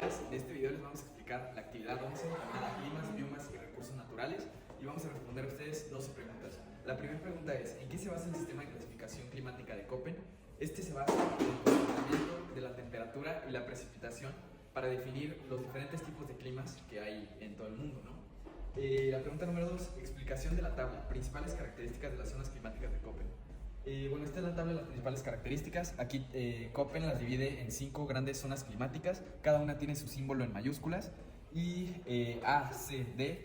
días. En este video les vamos a explicar la actividad 11 llamada Climas, Biomas y Recursos Naturales y vamos a responder a ustedes 12 preguntas. La primera pregunta es: ¿en qué se basa el sistema de clasificación climática de Köppen? Este se basa en el comportamiento de la temperatura y la precipitación para definir los diferentes tipos de climas que hay en todo el mundo, ¿no? La pregunta número 2: explicación de la tabla, principales características de las zonas climáticas de Köppen. Bueno, esta es la tabla de las principales características. Aquí Köppen las divide en 5 grandes zonas climáticas, cada una tiene su símbolo en mayúsculas y A, C, D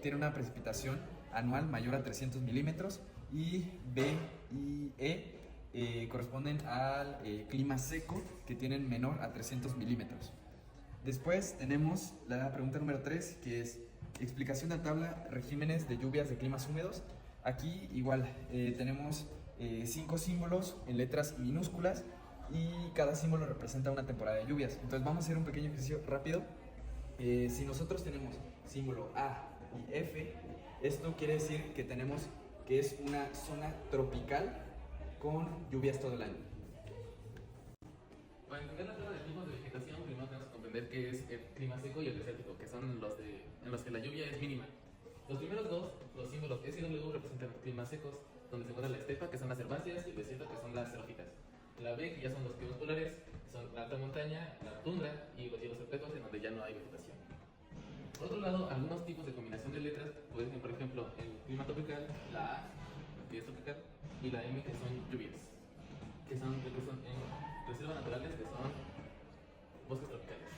tienen una precipitación anual mayor a 300 milímetros y B y E corresponden al clima seco, que tienen menor a 300 milímetros. Después tenemos la pregunta número 3, que es explicación de la tabla regímenes de lluvias de climas húmedos. Aquí igual tenemos 5 símbolos en letras minúsculas y cada símbolo representa una temporada de lluvias. Entonces vamos a hacer un pequeño ejercicio rápido. Si nosotros tenemos símbolo A y F, esto quiere decir que tenemos que es una zona tropical con lluvias todo el año. Para entender la tabla de tipos de vegetación, primero tenemos que comprender qué es el clima seco y el desértico, que son en los que la lluvia es mínima. Los primeros dos, los símbolos S y W, representan climas secos, donde se encuentra la estepa, que son las herbáceas, y el desierto, que son las xerófitas. La B, que ya son los climas polares, que son la alta montaña, la tundra y los hielos perpetuos, en donde ya no hay vegetación. Por otro lado, algunos tipos de combinación de letras pueden ser, por ejemplo, el clima tropical, la A, que es tropical, y la M, que son lluvias, que son en reservas naturales, que son bosques tropicales.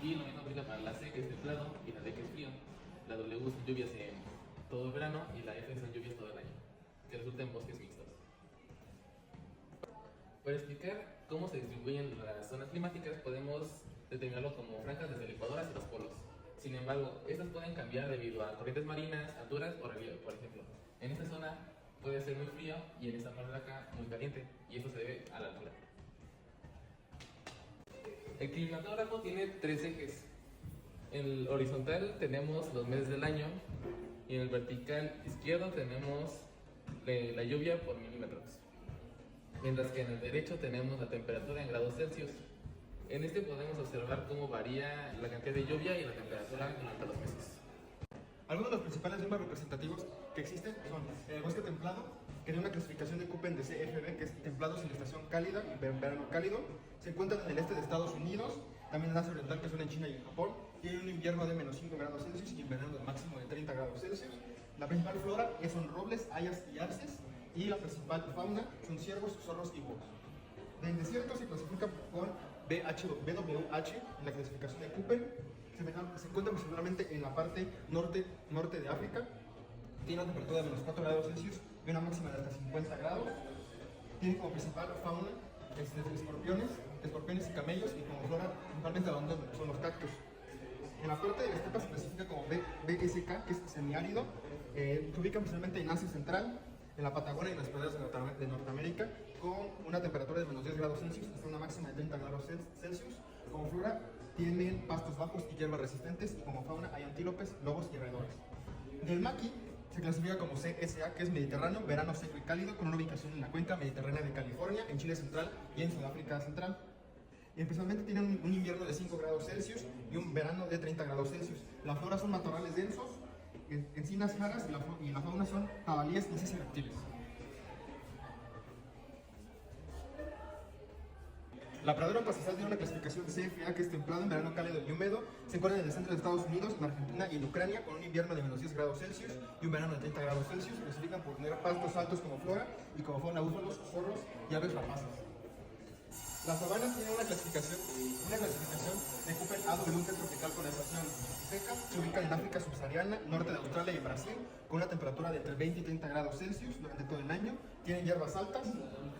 Y lo mismo aplica para la C, que es templado, y la D, que es frío. La W son lluvias en todo el verano y la F son lluvias todo el año, que resultan en bosques mixtos. Para explicar cómo se distribuyen las zonas climáticas, podemos determinarlo como franjas desde el Ecuador hacia los polos. Sin embargo, estas pueden cambiar debido a corrientes marinas, alturas o relieve. Por ejemplo, en esta zona puede ser muy frío y en esta parte de acá muy caliente, y esto se debe a la altura. El climatógrafo tiene 3 ejes. En el horizontal tenemos los meses del año y en el vertical izquierdo tenemos la lluvia por milímetros, mientras que en el derecho tenemos la temperatura en grados Celsius. En este podemos observar cómo varía la cantidad de lluvia y la temperatura durante los meses. Algunos de los principales biomas representativos que existen son el bosque templado, que tiene una clasificación de Köppen de CFB, que es templado sin estación cálida y verano cálido. Se encuentra en el este de Estados Unidos, también en Asia Oriental, que son en China y en Japón. Tiene un invierno de menos 5 grados Celsius y un verano máximo de 30 grados Celsius. La principal flora son robles, hayas y arces, y la principal fauna son ciervos, zorros y búhos. Del desierto se clasifica con BWH en la clasificación de Köppen. Se encuentra principalmente en la parte norte de África. Tiene una temperatura de menos 4 grados Celsius y una máxima de hasta 50 grados. Tiene como principal fauna escorpiones y camellos, y como flora principalmente donde son los cactus. En la parte de la estepa se clasifica como BSK, que es semiárido. Se ubica principalmente en Asia Central, en la Patagonia y en las praderas de Norteamérica, con una temperatura de menos 10 grados Celsius hasta una máxima de 30 grados Celsius. Como flora tienen pastos bajos y hierbas resistentes, y como fauna hay antílopes, lobos y roedores. Del maqui se clasifica como CSA, que es mediterráneo, verano seco y cálido, con una ubicación en la cuenca mediterránea de California, en Chile central y en Sudáfrica central. Y principalmente tienen un invierno de 5 grados Celsius y un verano de 30 grados Celsius. La flora son matorrales densos, encinas jaras, y la fauna son jabalíes, insectos y reptiles. La pradera pastizal tiene una clasificación de CFA, que es templado, en verano cálido y húmedo. Se encuentra en el centro de Estados Unidos, en Argentina y en Ucrania, con un invierno de menos 10 grados Celsius y un verano de 30 grados Celsius. Se clasifican por tener pastos altos como flora, y como fauna búfalos, zorros y aves rapaces. Las sabanas tienen una clasificación de Köppen AW, tropical con estación seca. Se ubican en África subsahariana, norte de Australia y Brasil, con una temperatura de entre 20 y 30 grados Celsius durante todo el año. Tienen hierbas altas,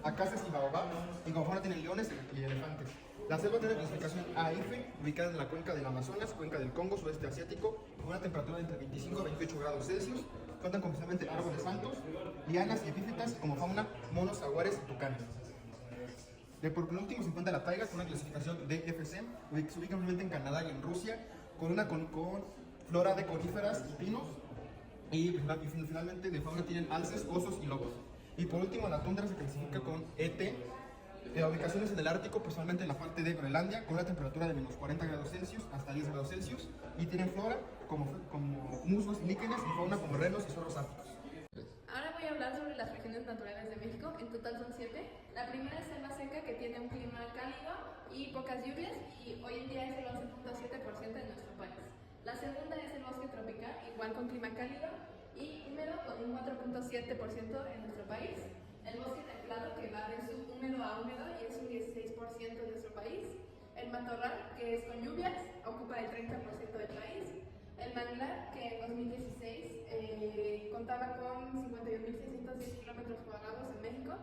acacias y baobab, y como fauna tienen leones y elefantes. La selva tiene clasificación AF, ubicada en la cuenca del Amazonas, cuenca del Congo, sudeste asiático, con una temperatura de entre 25 a 28 grados Celsius. Cuentan con principalmente árboles altos, lianas y epífitas, y como fauna monos, jaguares y tucanes. Por último se encuentra la taiga, con una clasificación de FSM, se ubica normalmente en Canadá y en Rusia, con flora de coníferas y pinos, y finalmente de fauna tienen alces, osos y lobos. Y por último la tundra se clasifica con ET, Ubicaciones en el Ártico, principalmente en la parte de Groenlandia, con una temperatura de menos 40 grados Celsius hasta 10 grados Celsius, y tienen flora como musgos y líquenes, y fauna como renos y zorros árticos. Ahora voy a hablar sobre las regiones naturales de México. En total son 7. La primera es selva seca, que tiene un clima cálido y pocas lluvias, y hoy en día es el 11.7% de nuestro país. La segunda es el bosque tropical, igual con clima cálido y húmedo, con un 4.7% en nuestro país. El bosque templado, que va de subhúmedo a húmedo y es un 16% de nuestro país. El matorral, que es con lluvias, ocupa el 30% del país. El manglar, que en 2016 contaba con 51.610 kilómetros cuadrados en México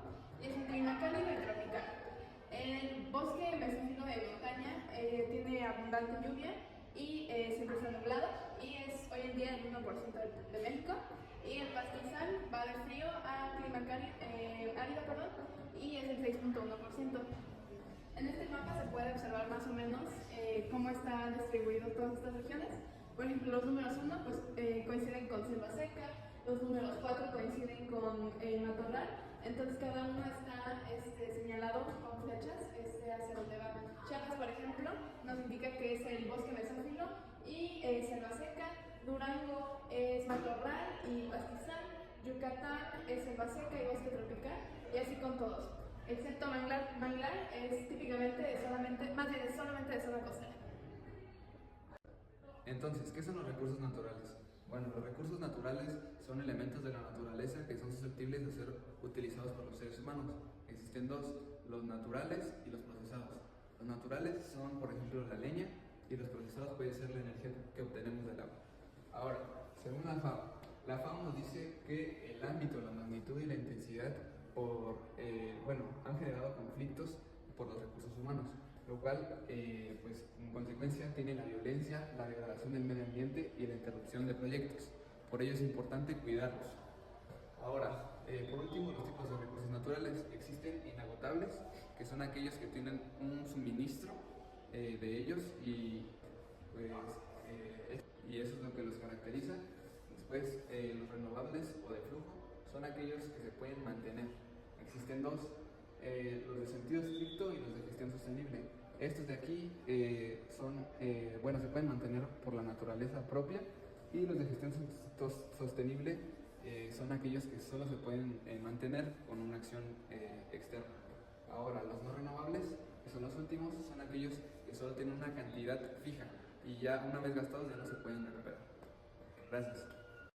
y es un clima cálido y tropical. El bosque mesófilo de montaña tiene abundante lluvia y siempre está nublado y es hoy en día el 1% de México. Y el pastizal va de frío a clima árido, y es el 6.1%. En este mapa se puede observar más o menos cómo están distribuidas todas estas regiones. Por ejemplo, los números 1 coinciden con selva seca, los números 4 coinciden con matorral, entonces cada uno está señalado con flechas hacia donde va. Chiapas, por ejemplo, nos indica que es el bosque mesófilo y selva seca. Durango es matorral y pastizal. Yucatán es selva seca y bosque tropical, y así con todos. Excepto manglar, es típicamente solamente de zona costera. Entonces, ¿qué son los recursos naturales? Bueno, los recursos naturales son elementos de la naturaleza que son susceptibles de ser utilizados por los seres humanos. Existen dos, los naturales y los procesados. Los naturales son, por ejemplo, la leña, y los procesados puede ser la energía que obtenemos del agua. Ahora, según la FAO nos dice que el ámbito, la magnitud y la intensidad han generado conflictos por los recursos humanos, lo cual, pues, en consecuencia, tiene la violencia, la degradación del medio ambiente y la interrupción de proyectos. Por ello es importante cuidarlos. Ahora, por último, los tipos de recursos naturales. Existen inagotables, que son aquellos que tienen un suministro de ellos y eso es lo que los caracteriza. Después, los renovables o de flujo son aquellos que se pueden mantener. Existen dos, los de sentido estricto y los de gestión sostenible. Estos de aquí se pueden mantener por la naturaleza propia, y los de gestión sostenible son aquellos que solo se pueden mantener con una acción externa. Ahora, los no renovables, que son los últimos, son aquellos que solo tienen una cantidad fija y ya una vez gastados ya no se pueden recuperar. Gracias.